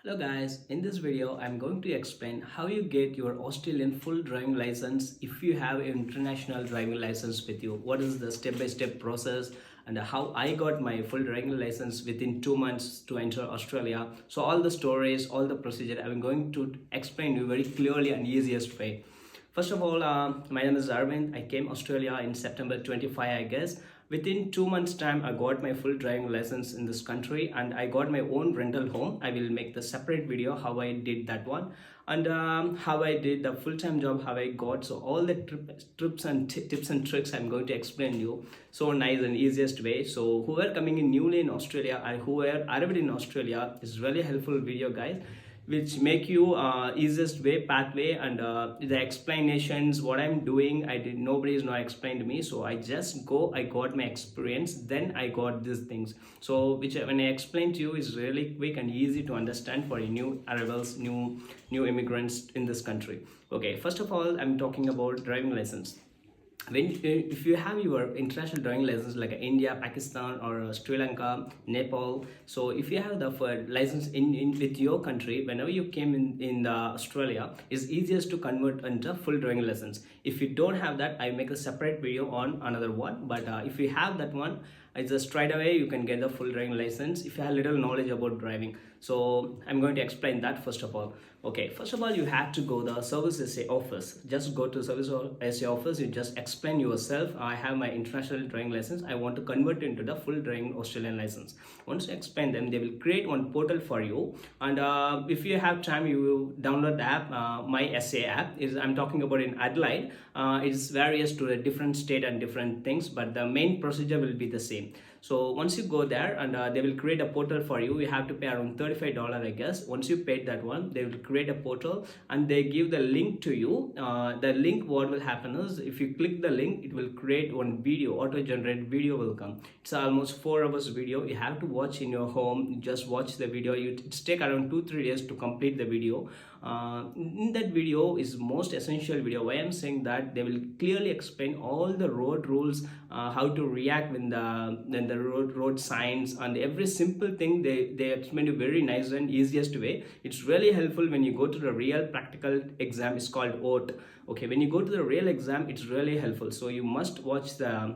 Hello guys, in this video I'm going to explain how you get your Australian full driving license if you have an international driving license with you. What is the step-by-step process and how I got my full driving license within 2 months to enter Australia. So all the stories, all the procedure I'm going to explain you very clearly and easiest way. First of all, my name is Arvind. I came Australia in September 25, I guess. Within 2 months' time, I got my full driving license in this country, and I got my own rental home. I will make the separate video how I did that one, and how I did the full-time job, how I got. So all the trips and tips and tricks I'm going to explain you. So nice and easiest way. So who are coming in newly in Australia and who are arrived in Australia is really helpful video, guys, which make you easiest way pathway, and the explanations what I'm doing I did nobody is not explained to me, so I just go, I got my experience, then I got these things. So which when I explain to you is really quick and easy to understand for new arrivals, new immigrants in this country. Okay, first of all I'm talking about driving license. When if you have your international driving license like India, Pakistan, or Sri Lanka, Nepal, so if you have the license in with your country, whenever you came in the Australia, it's easiest to convert into full driving license. If you don't have that, I make a separate video on another one, but if you have that one, it's just straight away you can get the full driving license if you have little knowledge about driving. So I'm going to explain that first of all. Okay, first of all you have to go the service SA office. Just go to service SA office, you just explain yourself, I have my international driving license, I want to convert into the full driving Australian license. Once you explain them, they will create one portal for you, and if you have time you will download the app. My SA app is, I'm talking about in Adelaide. It's various to a different state and different things, but the main procedure will be the same. So once you go there, and they will create a portal for you, you have to pay around $35, I guess. Once you paid that one, they will create a portal and they give the link to you. The link, what will happen is, if you click the link, it will create one video, auto generate video will come. It's almost 4 hours video, you have to watch in your home. Just watch the video, it's take around 2-3 days to complete the video. In that video is most essential video. Why I'm saying that, they will clearly explain all the road rules, how to react when the road signs, and every simple thing they explain you very nice and easiest way. It's really helpful when you go to the real practical exam. It's called OAT. Okay, when you go to the real exam, it's really helpful, so you must watch the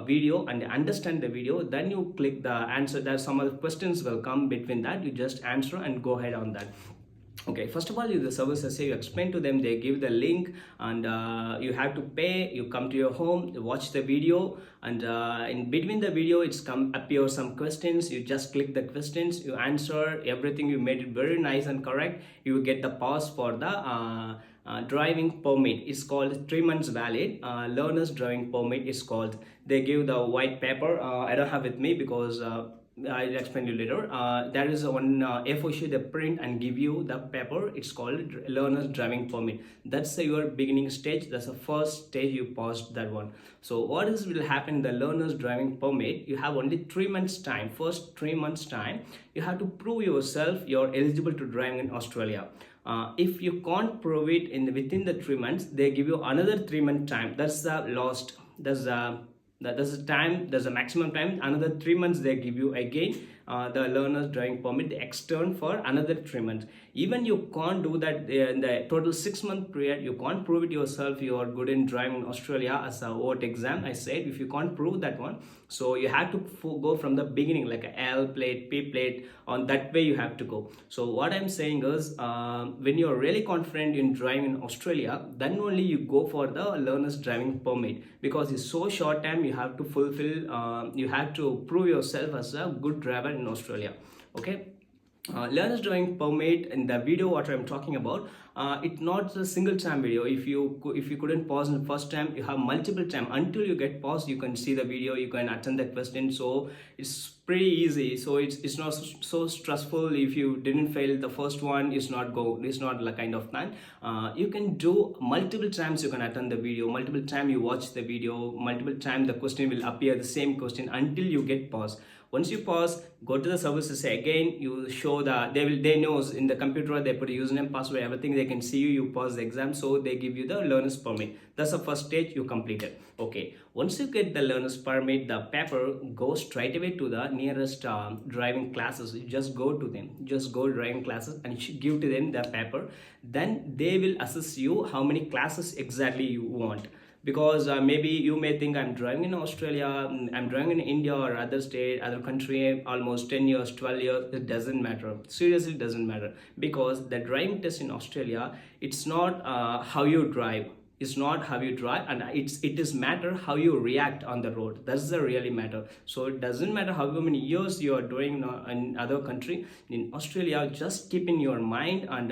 video and understand the video, then you click the answer. There some other questions will come between that, you just answer and go ahead on that. Okay, first of all, you the services say, you explain to them, they give the link, and you have to pay. You come to your home, you watch the video, and in between the video it's come appear some questions. You just click the questions, you answer everything, you made it very nice and correct, you get the pass for the driving permit. It's called 3 months valid. Learners driving permit is called. They give the white paper. I don't have with me because I'll explain you later. There is one A4 sheet they print and give you the paper. It's called learner's driving permit. That's your beginning stage. That's the first stage you passed that one. So what is will happen? The learner's driving permit, you have only 3 months time. First 3 months time, you have to prove yourself you're eligible to drive in Australia. If you can't prove it within the 3 months, they give you another 3 month time. That's the last. There's a time, there's a maximum time. Another 3 months they give you again. The learner's driving permit, they extend for another 3 months. Even you can't do that in the total 6 month period. You can't prove it yourself you are good in driving in Australia as a vote exam. I said, if you can't prove that one, so you have to go from the beginning, like a L plate, P plate, on that way you have to go. So what I'm saying is, when you're really confident in driving in Australia, then only you go for the learner's driving permit, because it's so short time you have to fulfill. You have to prove yourself as a good driver in Australia. Okay, learner's driving permit in the video what I'm talking about, it's not a single time video. If you couldn't pause in the first time, you have multiple time until you get paused. You can see the video, you can attend the question, so it's pretty easy. So it's not so stressful. If you didn't fail the first one, it's not like kind of plan. You can do multiple times, you can attend the video multiple time, you watch the video multiple time, the question will appear the same question until you get paused. Once you pause, go to the services again, you show the, they knows in the computer, they put a username, password, everything, they can see you, you pass the exam, so they give you the learner's permit. That's the first stage you completed. Okay, once you get the learner's permit, the paper goes straight away to the nearest driving classes. You just go to them, just go driving classes and give to them the paper. Then they will assess you how many classes exactly you want, because maybe you may think, I'm driving in Australia, I'm driving in India or other state, other country, almost 10 years, 12 years. It doesn't matter, seriously it doesn't matter, because the driving test in Australia, it's not how you drive, it's not how you drive, and it is matter how you react on the road. That's the really matter. So it doesn't matter how many years you are doing in other country. In Australia, just keep in your mind and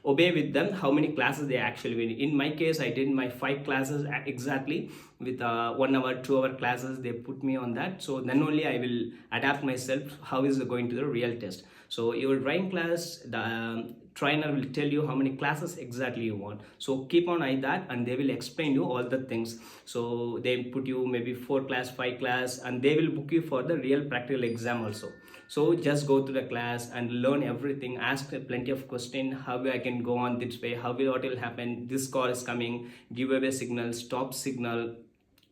obey with them how many classes they actually win. In my case, I did my 5 classes exactly with 1 hour 2 hour classes. They put me on that, so then only I will adapt myself how is it going to the real test. So your driving class, the trainer will tell you how many classes exactly you want. So keep on eye that, and they will explain you all the things. So they put you maybe 4 class, 5 class, and they will book you for the real practical exam also. So just go to the class and learn everything, ask plenty of questions, how I can go on this way, what will happen, this car is coming, give away signal, stop signal.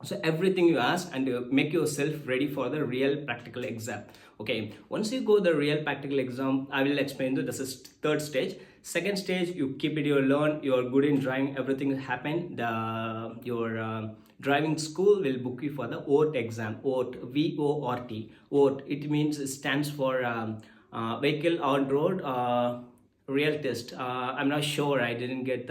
So everything you ask, and make yourself ready for the real practical exam. Okay, once you go the real practical exam, I will explain this is third stage. Second stage, you keep it, you learn, you are good in driving, everything happen. Your driving school will book you for the ORT exam. ORT, VORT. ORT, it means, it stands for vehicle on road real test. I'm not sure, I didn't get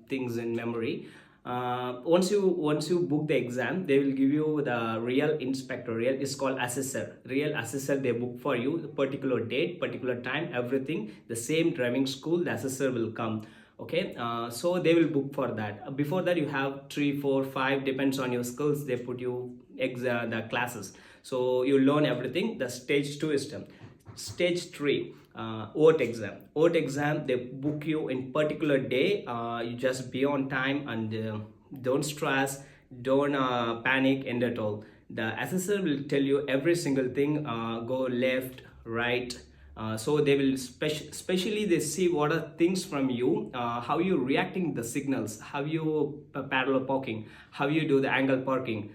things in memory. Once you book the exam, they will give you the real inspector. Real is called assessor. Real assessor, they book for you the particular date, particular time, everything. The same driving school, the assessor will come. Okay, so they will book for that. Before that, you have 3, 4, 5, depends on your skills. They put you the classes. So you learn everything. The stage 2 is done. Stage 3, ORT exam. ORT exam, they book you in particular day. You just be on time, and don't stress, don't panic and at all. The assessor will tell you every single thing, go left, right. So they will especially they see what are things from you, how you reacting the signals, how you parallel parking, how you do the angle parking,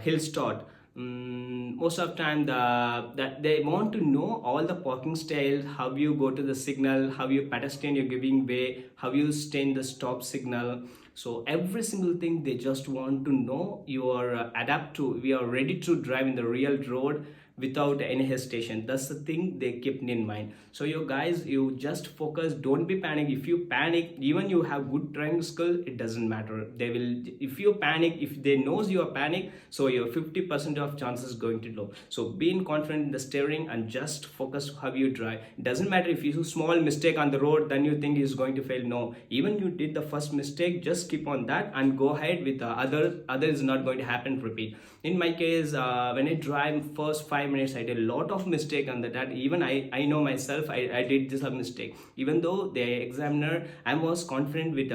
hill start. Most of the time that they want to know all the parking styles, how you go to the signal, how you pedestrian you're giving way, how you stay in the stop signal. So every single thing they just want to know. You are adapt to, we are ready to drive in the real road without any hesitation. That's the thing they keep in mind. So you guys, you just focus, don't be panic. If you panic, even you have good driving skill, it doesn't matter. They will, if you panic, if they knows you are panic, so your 50% of chances is going to low. So being confident in the steering and just focus how you drive. It doesn't matter if you do small mistake on the road, then you think is going to fail. No, even you did the first mistake, just keep on that and go ahead with the other is not going to happen, repeat. In my case, when I drive first 5 minutes, I did a lot of mistake on that. Even I know myself, I did this mistake. Even though the examiner, I was confident with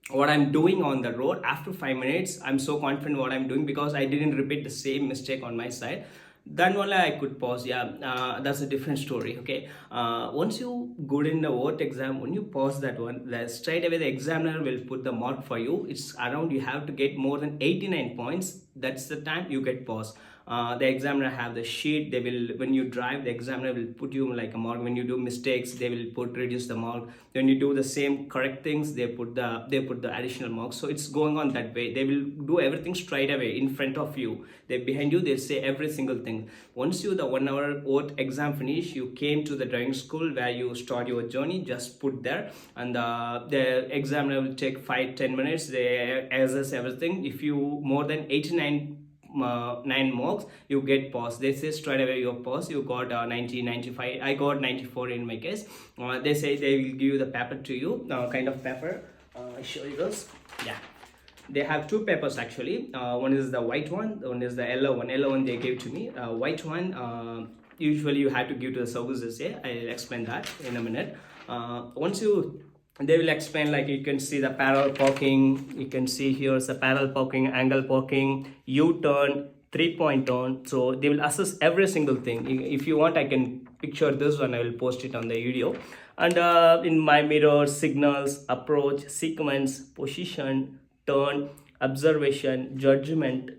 what I'm doing on the road. After 5 minutes, I'm so confident what I'm doing because I didn't repeat the same mistake on my side. Then only I could pause. That's a different story. Okay, once you good in the ORT exam, when you pause that one, straight away the examiner will put the mark for you. It's around, you have to get more than 89 points. That's the time you get pause. The examiner have the sheet. They will, when you drive, the examiner will put you like a mark. When you do mistakes, they will reduce the mark. When you do the same correct things, they put the additional marks. So it's going on that way. They will do everything straight away in front of you. They behind you, they say every single thing. Once you the 1 hour ORT exam finish, you came to the driving school where you start your journey. Just put there, and the examiner will take 5-10 minutes. They assess everything. If you more than 89 9 marks, you get pass. They say straight away your pass. You got 90, 95. I got 94 in my case. They say they will give you the paper to you, kind of paper. I show you this. Yeah, they have 2 papers actually. One is the white one, one is the yellow one. Yellow one they gave to me. White one usually you have to give to the services. I'll explain that in a minute. Once you, they will explain, like you can see the parallel parking, you can see here is the parallel parking, angle parking, U-turn, 3-point on, so they will assess every single thing. If you want, I can picture this one, I will post it on the video. And in my mirror, signals, approach, sequence, position, turn, observation, judgment,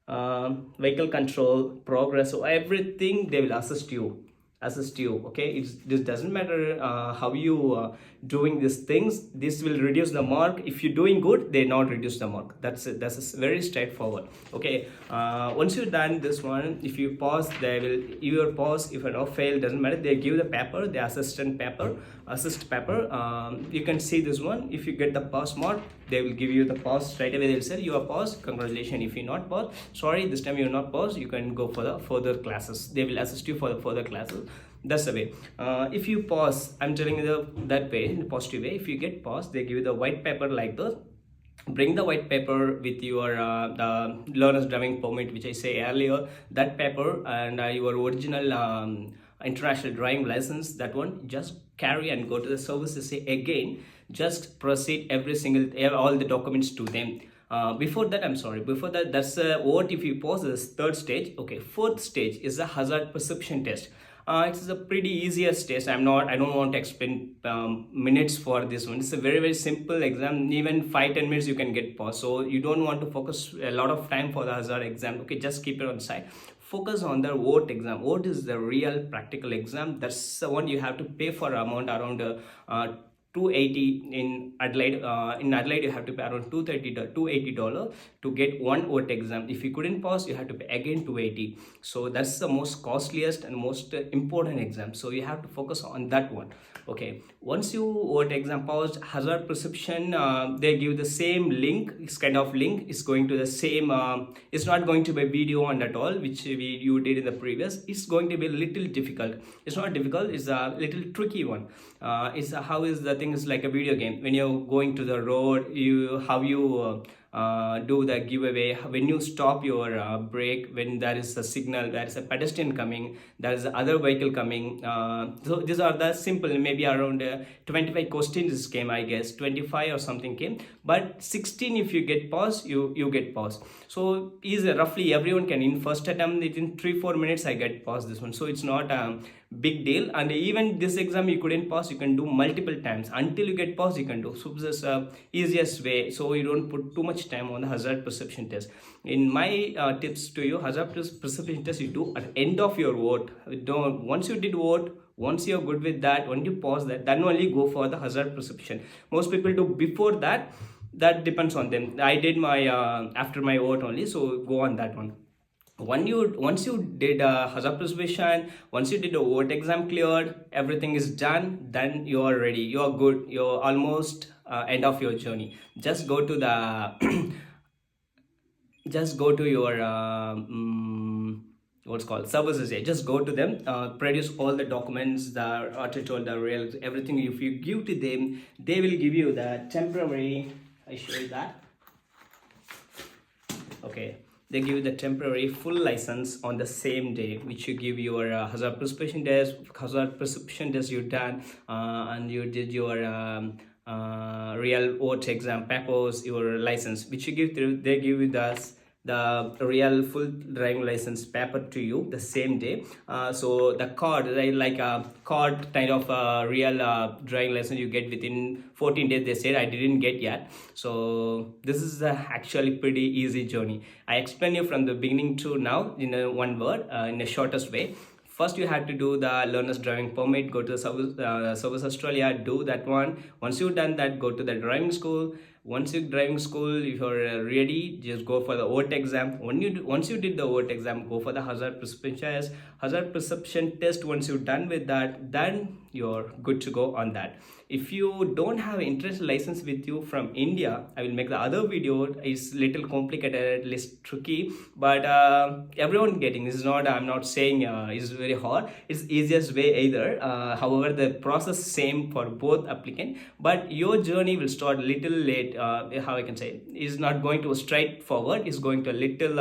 vehicle control, progress, so everything they will assist you. Okay, this doesn't matter how you doing these things, this will reduce the mark. If you're doing good, they not reduce the mark. That's very straightforward. Okay, once you're done this one, if you pause, they will your pause. If you not fail, doesn't matter, they give the paper, the assist paper. You can see this one. If you get the pass mark, they will give you the pass straight away. They'll say you are paused, congratulations. If you're not paused, sorry, this time you're not paused, you can go for the further classes. They will assist you for the further classes. That's the way. If you pause, I'm telling you that way, in the positive way. If you get paused, they give you the white paper like this. Bring the white paper with your the learner's driving permit, which I say earlier, that paper, and your original international driving license, that one. Just carry and go to the services. Say again, just proceed every single all the documents to them. Before that, that's what if you pause this third stage. Okay, fourth stage is the hazard perception test. It's a pretty easiest test. I don't want to explain minutes for this one. It's a very, very simple exam. Even 5-10 minutes you can get paused. So you don't want to focus a lot of time for the hazard exam. Okay, just keep it on side. Focus on the VOT exam. VOT is the real practical exam. That's the one you have to pay for amount around 280 in Adelaide. In Adelaide, you have to pay around $280 to get one VOT exam. If you couldn't pass, you have to pay again 280. So that's the most costliest and most important exam. So you have to focus on that one. Okay, once you VOT exam passed, hazard perception, they give the same link. It's kind of link. It's going to the same. It's not going to be video on at all, which you did in the previous. It's going to be a little difficult. It's not difficult. It's a little tricky one. It's how is the thing is like a video game. When you're going to the road, how you do the giveaway, when you stop your brake, when there is a signal, there is a pedestrian coming, there is other vehicle coming. So these are the simple, maybe around 25 questions came, I guess 25 or something came, but 16 if you get paused, you get paused. So is roughly everyone can in first attempt in 3-4 minutes I get paused this one. So it's not big deal. And even this exam you couldn't pass, you can do multiple times until you get pass. You can do. So this is easiest way, so you don't put too much time on the hazard perception test. In my tips to you, hazard perception test you do at end of your VOT. Don't, once you did VOT, once you're good with that, when you pause that, then only go for the hazard perception. Most people do before that. That depends on them. I did my after my VOT only, so go on that one. Once you did hazard perception, once you did a VOT exam cleared, everything is done, then you are ready, you are good, you're almost end of your journey. Just go to the just go to your what's called services. Just go to them, produce all the documents, the title, the real everything. If you give to them, they will give you the temporary, I show you that. Okay, they give you the temporary full license on the same day, which you give your hazard perception test. You done, and you did your real VOT exam papers, your license, which you give through. They give you the real full driving license paper to you the same day. So the card, like a card kind of real driving license you get within 14 days. They said I didn't get yet. So this is actually pretty easy journey. I explain you from the beginning to now in one word, in the shortest way. First, you have to do the learner's driving permit, go to the Service Australia, do that one. Once you've done that, go to the driving school. Once you're driving school, if you're ready, just go for the VOT exam. Once you did the VOT exam, go for the hazard perception test. Once you're done with that, then you're good to go on that. If you don't have international license with you from India, I will make the other video. It's little complicated, at least tricky, but everyone getting is not. I'm not saying it's very hard. It's easiest way either. However, the process same for both applicant, but your journey will start little late. How I can say is not going to straight forward. It's going to a little.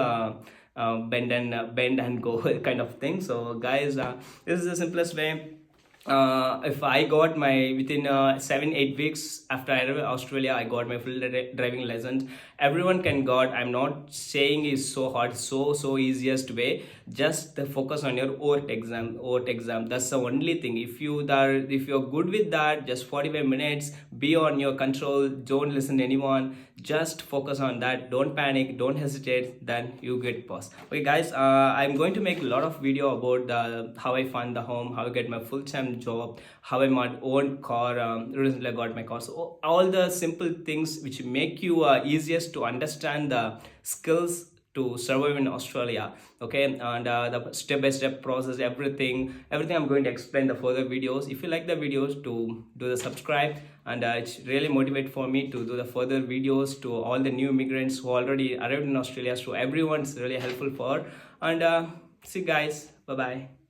Bend and go kind of thing. So guys, this is the simplest way. If I got my within 7-8 weeks after I arrived in Australia, I got my full driving license. everyone can got. I'm not saying is so hard, so easiest way. Just focus on your OAT exam. That's the only thing. If you're good with that, just 45 minutes, be on your control, don't listen to anyone, just focus on that, don't panic, don't hesitate, then you get pass. Okay guys, I'm going to make a lot of video about how I find the home, how I get my full-time job, how I my own car, recently I got my car. So all the simple things which make you easiest to understand the skills to survive in Australia. Okay, and the step-by-step process, everything I'm going to explain the further videos. If you like the videos, to do the subscribe, and it's really motivate for me to do the further videos to all the new immigrants who already arrived in Australia. So everyone's really helpful for, and see you guys, bye bye.